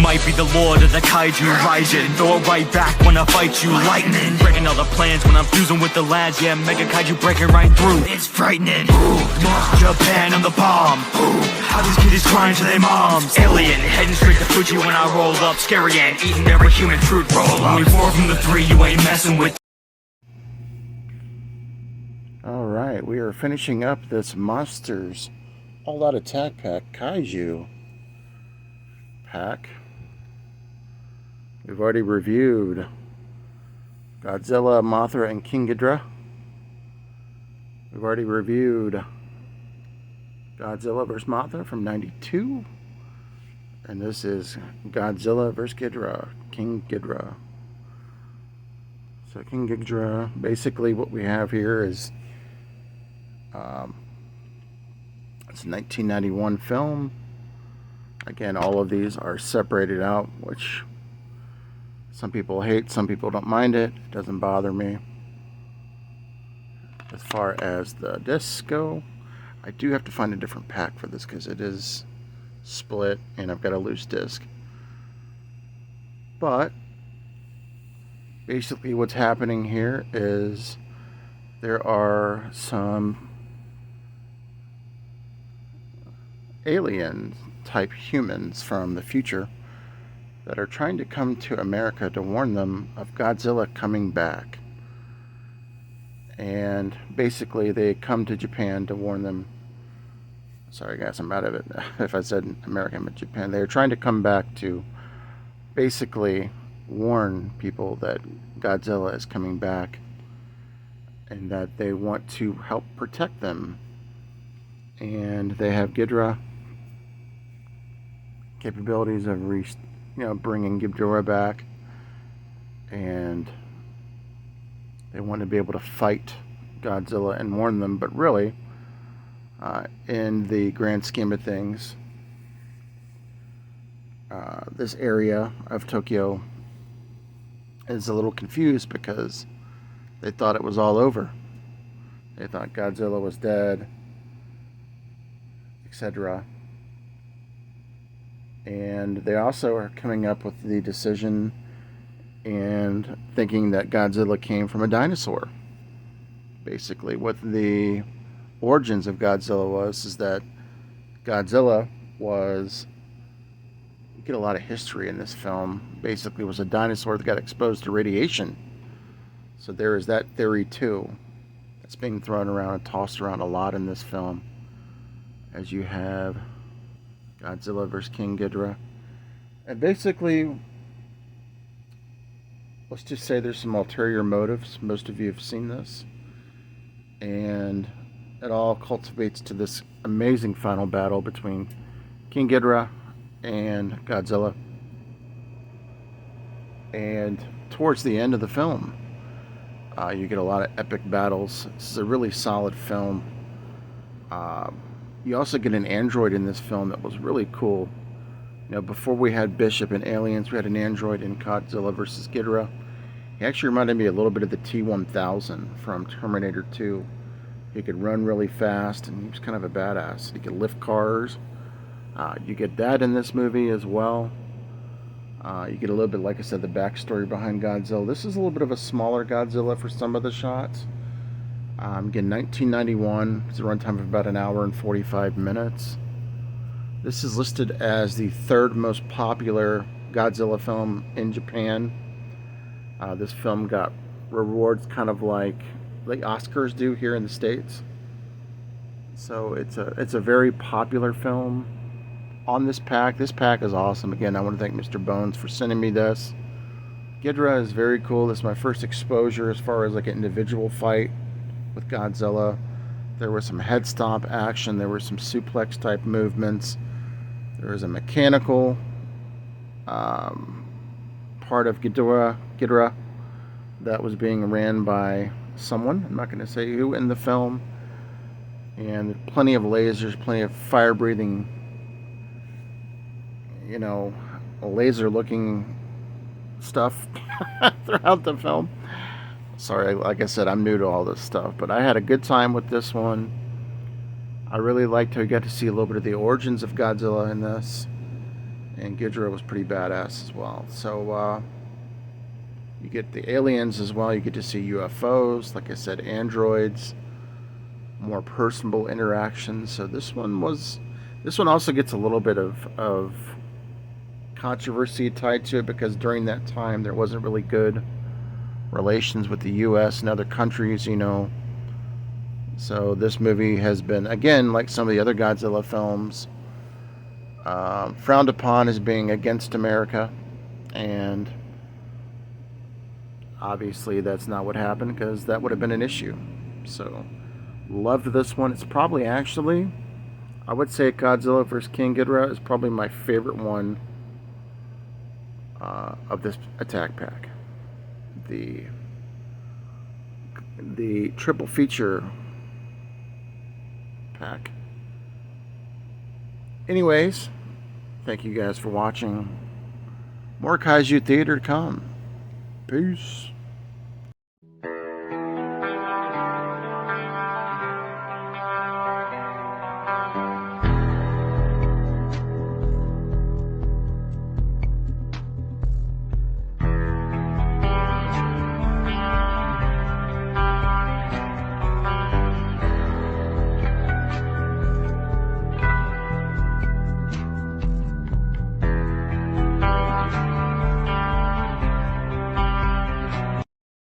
might be the lord of the kaiju rising. Throw it right back when I fight you, lightning. Breaking all the plans when I'm fusing with the lads. Yeah, mega kaiju breaking right through. It's frightening. Japan, I'm the bomb. How these kiddies crying to their moms. Alien, heading straight to Fuji when I roll up. Scary and eating every human fruit roll up. Only 4 from the 3, you ain't messing with. Alright, we are finishing up this Monsters All Out Attack Pack Kaiju pack. We've already reviewed Godzilla, Mothra, and King Ghidrah. We've already reviewed Godzilla vs. Mothra from '92. And this is Godzilla vs. Ghidrah, King Ghidrah. So King Ghidrah, basically what we have here is it's a 1991 film. Again, all of these are separated out, which some people hate, some people don't mind it. It doesn't bother me. As far as the discs go, I do have to find a different pack for this because it is split and I've got a loose disc. But basically what's happening here is there are some alien type humans from the future that are trying to come to America to warn them of Godzilla coming back. And basically they come to Japan to warn them. Sorry guys, I'm out of it. If I said America, but Japan. They're trying to come back to basically warn people that Godzilla is coming back and that they want to help protect them. And they have Ghidrah capabilities of bringing Ghidorah back, and they want to be able to fight Godzilla and warn them. But really, in the grand scheme of things, this area of Tokyo is a little confused because they thought it was all over. They thought Godzilla was dead, etc. And they also are coming up with the decision and thinking that Godzilla came from a dinosaur. Basically, what the origins of Godzilla is that Godzilla was, you get a lot of history in this film, basically was a dinosaur that got exposed to radiation. So there is that theory too. It's being thrown around and tossed around a lot in this film, as you have Godzilla vs. King Ghidrah. And basically, let's just say there's some ulterior motives. Most of you have seen this. And it all cultivates to this amazing final battle between King Ghidrah and Godzilla. And towards the end of the film, you get a lot of epic battles. This is a really solid film. You also get an android in this film that was really cool. Before we had Bishop and Aliens, we had an android in Godzilla vs. Ghidrah. He actually reminded me a little bit of the T-1000 from Terminator 2. He could run really fast, and he was kind of a badass. He could lift cars. You get that in this movie as well. You get a little bit, like I said, the backstory behind Godzilla. This is a little bit of a smaller Godzilla for some of the shots. Again, 1991. It's a runtime of about an hour and 45 minutes. This is listed as the 3rd most popular Godzilla film in Japan. This film got rewards kind of like the Oscars do here in the States. So it's a very popular film on this pack. This pack is awesome. Again, I want to thank Mr. Bones for sending me this. Ghidorah is very cool. This is my first exposure as far as like an individual fight with Godzilla. There was some head stomp action. There were some suplex type movements. There was a mechanical part of Ghidorah that was being ran by someone. I'm not going to say who in the film. And plenty of lasers, plenty of fire breathing, laser looking stuff throughout the film. Sorry, like I said, I'm new to all this stuff, but I had a good time with this one. I really liked how we got to see a little bit of the origins of Godzilla in this. And Ghidrah was pretty badass as well. So you get the aliens as well. You get to see UFOs, like I said, androids, more personable interactions. So this one also gets a little bit of controversy tied to it, because during that time there wasn't really good relations with the US and other countries, you know. So this movie has been, again, like some of the other Godzilla films, frowned upon as being against America, and obviously that's not what happened, because that would have been an issue. So loved this one. It's probably, actually, I would say Godzilla vs. King Ghidorah is probably my favorite one of this attack pack. The triple feature pack. Anyways, thank you guys for watching. More Kaiju Theater to come. Peace.